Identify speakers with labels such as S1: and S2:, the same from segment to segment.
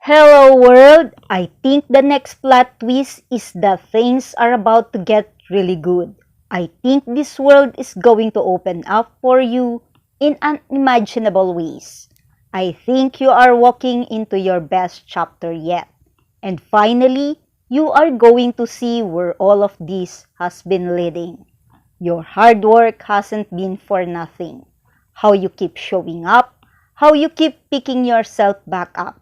S1: Hello world! I think the next plot twist is that things are about to get really good. I think this world is going to open up for you in unimaginable ways. I think you are walking into your best chapter yet. And finally, you are going to see where all of this has been leading. Your hard work hasn't been for nothing. How you keep showing up, how you keep picking yourself back up,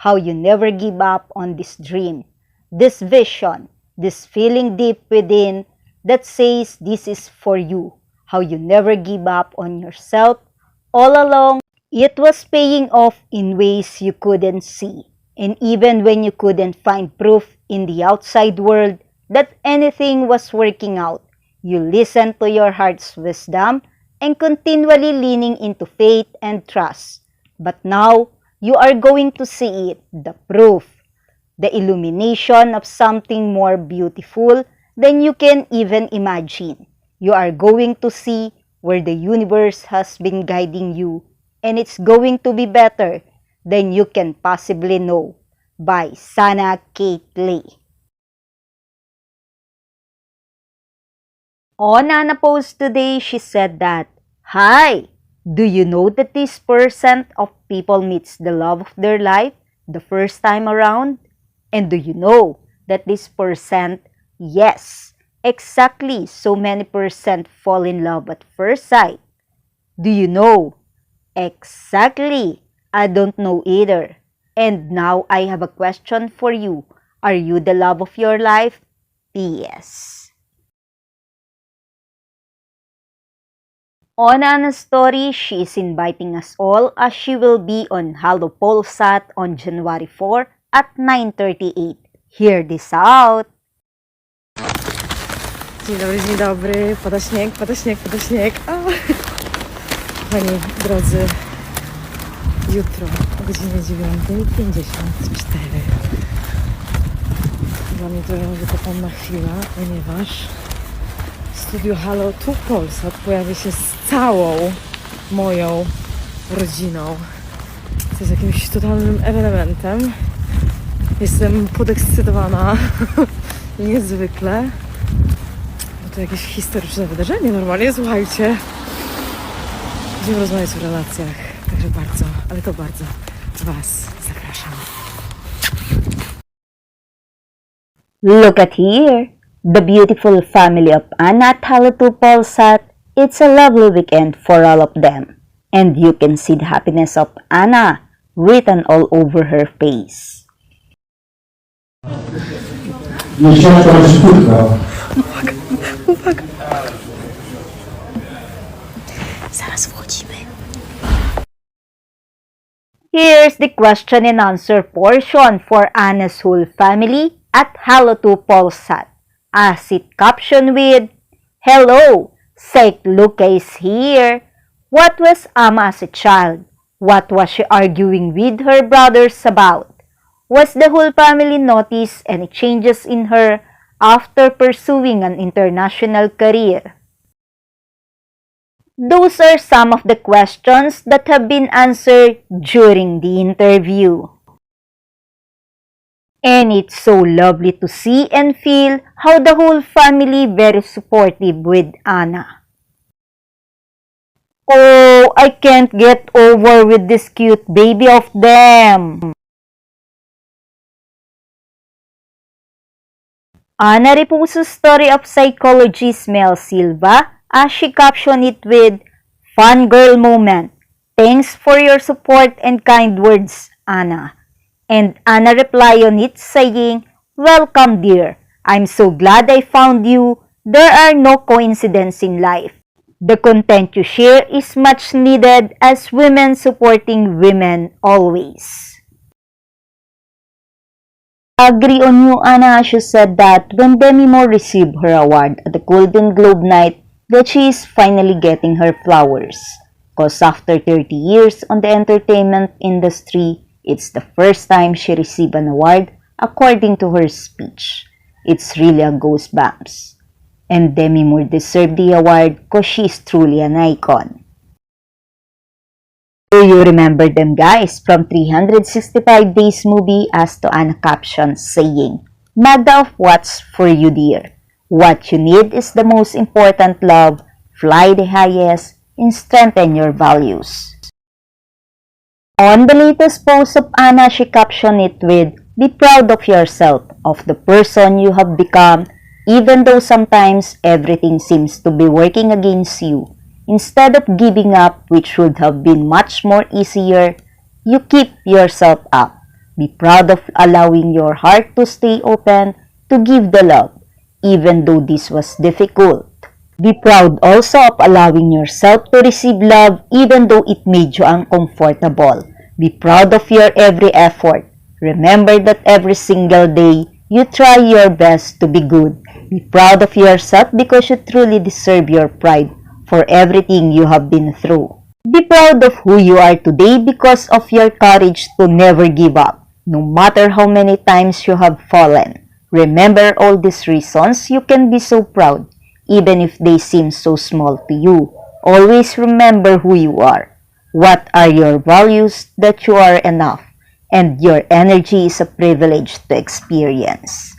S1: how you never give up on this dream, this vision, this feeling deep within that says this is for you, how you never give up on yourself. All along, it was paying off in ways you couldn't see. And even when you couldn't find proof in the outside world that anything was working out, you listened to your heart's wisdom and continually leaning into faith and trust. But now, you are going to see it, the proof, the illumination of something more beautiful than you can even imagine. You are going to see where the universe has been guiding you, and it's going to be better than you can possibly know. By Sana Kate Lee. On Anna post today, she said that, "Hi! Do you know that this percent of people meets the love of their life the first time around? And do you know that this percent, yes, exactly so many percent fall in love at first sight? Do you know? Exactly. I don't know either. And now I have a question for you. Are you the love of your life? P.S." On Anna's story, she is inviting us all as she will be on Halo Polsat on January 4 at 9:38. Hear this out!
S2: Dzień dobry, pada śnieg, pada śnieg, pada śnieg. Kochani drodzy, jutro o godzinie 9:54. Dla mnie to wykopana chwila, ponieważ Studio Halo tu Polsat pojawi się z całą moją rodziną. To jest jakimś totalnym ewenementem. Jestem podekscytowana niezwykle. Bo to jakieś historyczne wydarzenie normalnie, słuchajcie. Będziemy rozmawiać o relacjach, także bardzo, ale to bardzo Was zapraszam.
S1: Look at here! The beautiful family of Anna at Halo Polsat. It's a lovely weekend for all of them. And you can see the happiness of Anna written all over her face.
S2: Uwaga! Zaraz wchodzimy.
S1: Here's the question and answer portion for Anna's whole family at Halo Polsat. As it captioned with, "Hello, Saint Luca is here. What was Amma as a child? What was she arguing with her brothers about? Was the whole family notice any changes in her after pursuing an international career?" Those are some of the questions that have been answered during the interview. And it's so lovely to see and feel how the whole family very supportive with Anna. Oh, I can't get over with this cute baby of them. Anna reposts story of psychologist Mel Silva as she captioned it with, "Fun girl moment. Thanks for your support and kind words, Anna." And Anna replied on it saying, "Welcome dear. I'm so glad I found you. There are no coincidences in life. The content you share is much needed as women supporting women always." Agree on you, Anna. She said that when Demi Moore received her award at the Golden Globe night, that she is finally getting her flowers. Because after 30 years on the entertainment industry, it's the first time she received an award according to her speech. It's really a goosebumps. And Demi Moore deserved the award because she is truly an icon. Do you remember them, guys, from 365 Days movie as to Anna caption saying, Magda of what's for you, dear. What you need is the most important love, fly the highest, and strengthen your values. On the latest post of Anna, she captioned it with, be proud of yourself, of the person you have become, even though sometimes everything seems to be working against you. Instead of giving up, which would have been much more easier, you keep yourself up. Be proud of allowing your heart to stay open to give the love, even though this was difficult. Be proud also of allowing yourself to receive love even though it made you uncomfortable. Be proud of your every effort. Remember that every single day, you try your best to be good. Be proud of yourself because you truly deserve your pride for everything you have been through. Be proud of who you are today because of your courage to never give up, no matter how many times you have fallen. Remember all these reasons you can be so proud, even if they seem so small to you. Always remember who you are. What are your values? That you are enough, and your energy is a privilege to experience.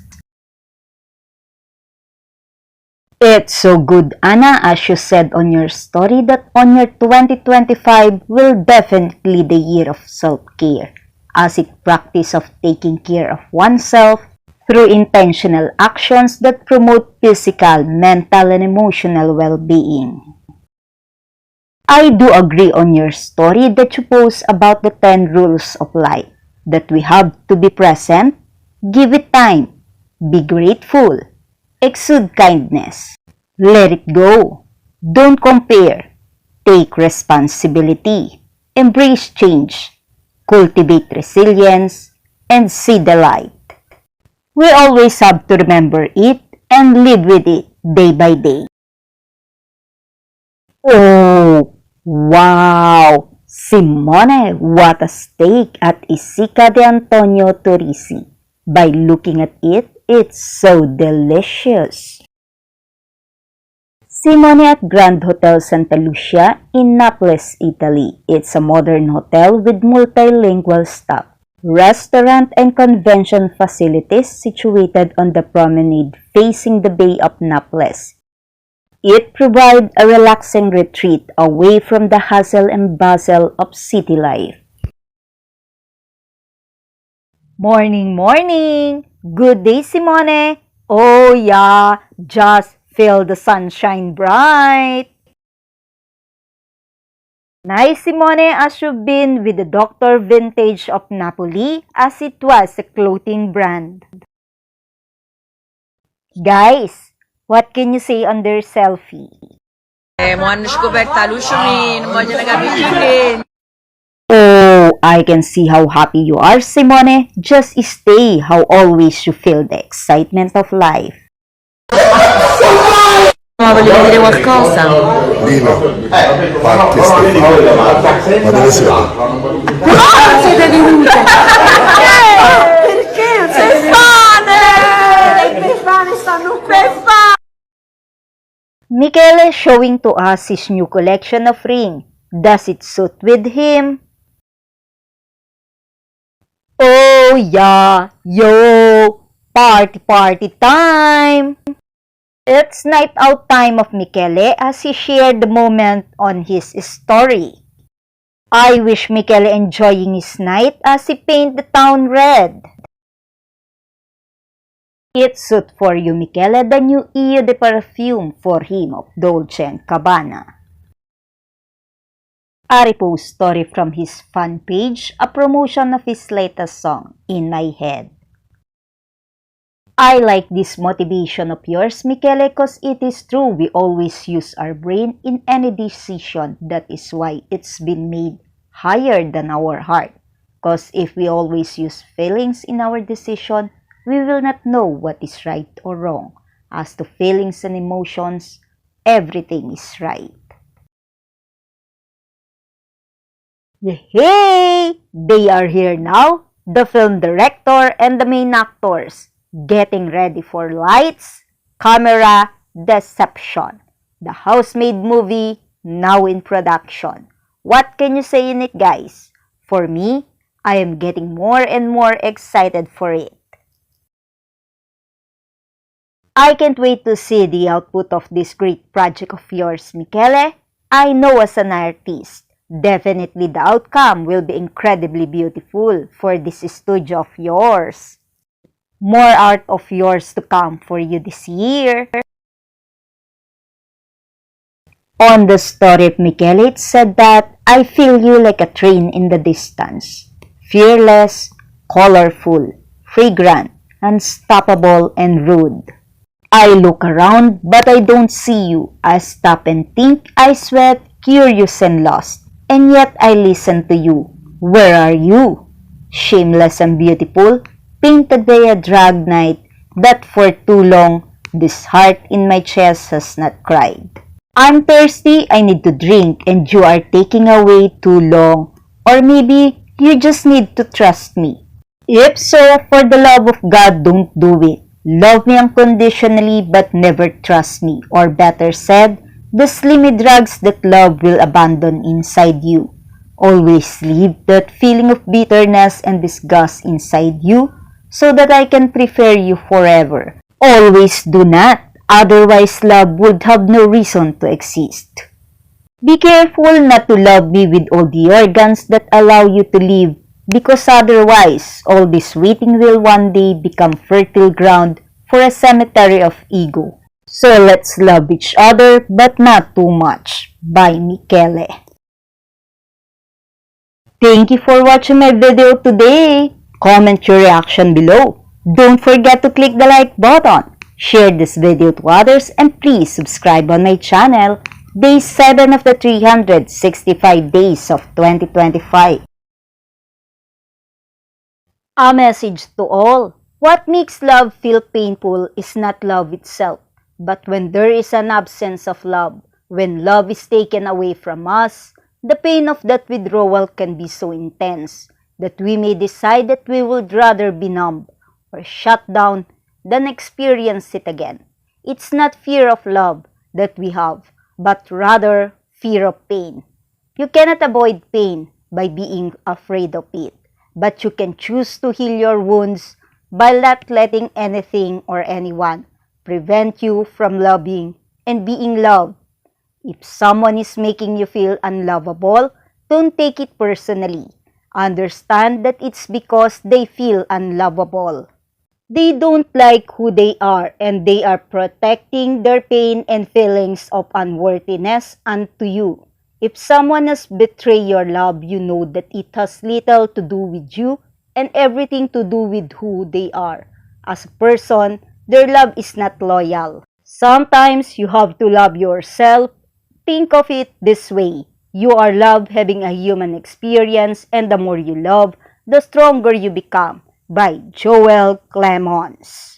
S1: It's so good, Anna, as you said on your story, that on your 2025 will definitely the year of self-care, as it practice of taking care of oneself through intentional actions that promote physical, mental, and emotional well-being. I do agree on your story that you post about the 10 rules of life, that we have to be present, give it time, be grateful, exude kindness, let it go, don't compare, take responsibility, embrace change, cultivate resilience, and see the light. We always have to remember it and live with it day by day. Oh, wow! Simone, what a steak at Isica de Antonio Torrisi. By looking at it, it's so delicious. Simone at Grand Hotel Santa Lucia in Naples, Italy. It's a modern hotel with multilingual staff, restaurant and convention facilities situated on the promenade facing the Bay of Naples. It provides a relaxing retreat away from the hustle and bustle of city life. Morning, morning! Good day, Simone! Oh yeah, just feel the sunshine bright! Nice, Simone, as you've been with the Dr. Vintage of Napoli as it was a clothing brand. Guys, what can you say on their selfie?
S3: Mo ano descoberta luxury, não pode negar biquíni.
S1: Oh, I can see how happy you are, Simone. Just stay how always you feel the excitement of life.
S3: Ma voglio vedere qualcosa.
S4: Lino, fatti Stefano. Ma dove siete?
S3: Siete venute. Perché? Befane! Le befane stanno qui.
S1: Michele showing to us his new collection of ring. Does it suit with him? Oh yeah, yo, party time! It's night out time of Michele as he shared the moment on his story. I wish Michele enjoying his night as he paint the town red. It suit for you, Michele, the new Eau de Perfume for him of Dolce & Gabbana. A repost story from his fan page, a promotion of his latest song, In My Head. I like this motivation of yours, Michele, cause it is true we always use our brain in any decision. That is why it's been made higher than our heart. Cause if we always use feelings in our decision, we will not know what is right or wrong. As to feelings and emotions, everything is right. Hey! They are here now, the film director and the main actors, getting ready for lights, camera, deception. The Housemaid movie now in production. What can you say in it, guys? For me, I am getting more and more excited for it. I can't wait to see the output of this great project of yours, Michele. I know as an artist, definitely the outcome will be incredibly beautiful for this studio of yours. More art of yours to come for you this year. On the story of Michele, it said that I feel you like a train in the distance. Fearless, colorful, fragrant, unstoppable, and rude. I look around, but I don't see you. I stop and think, I sweat, curious and lost. And yet I listen to you. Where are you? Shameless and beautiful, painted by a drag night that for too long this heart in my chest has not cried. I'm thirsty, I need to drink, and you are taking away too long. Or maybe you just need to trust me. If so, for the love of God, don't do it. Love me unconditionally but never trust me. Or better said, the slimy drugs that love will abandon inside you. Always leave that feeling of bitterness and disgust inside you so that I can prefer you forever. Always do not, otherwise love would have no reason to exist. Be careful not to love me with all the organs that allow you to live, because otherwise all this waiting will one day become fertile ground for a cemetery of ego. So let's love each other but not too much. By Michele. Thank you for watching my video today. Comment your reaction below. Don't forget to click the like button. Share this video to others and please subscribe on my channel. Day 7 of the 365 days of 2025. A message to all. What makes love feel painful is not love itself, but when there is an absence of love, when love is taken away from us, the pain of that withdrawal can be so intense that we may decide that we would rather be numb or shut down than experience it again. It's not fear of love that we have, but rather fear of pain. You cannot avoid pain by being afraid of it, but you can choose to heal your wounds by not letting anything or anyone prevent you from loving and being loved. If someone is making you feel unlovable, don't take it personally. Understand that it's because they feel unlovable. They don't like who they are and they are protecting their pain and feelings of unworthiness unto you. If someone has betrayed your love, you know that it has little to do with you and everything to do with who they are. As a person, their love is not loyal. Sometimes you have to love yourself. Think of it this way. You are love having a human experience, and the more you love, the stronger you become. By Joel Clemons.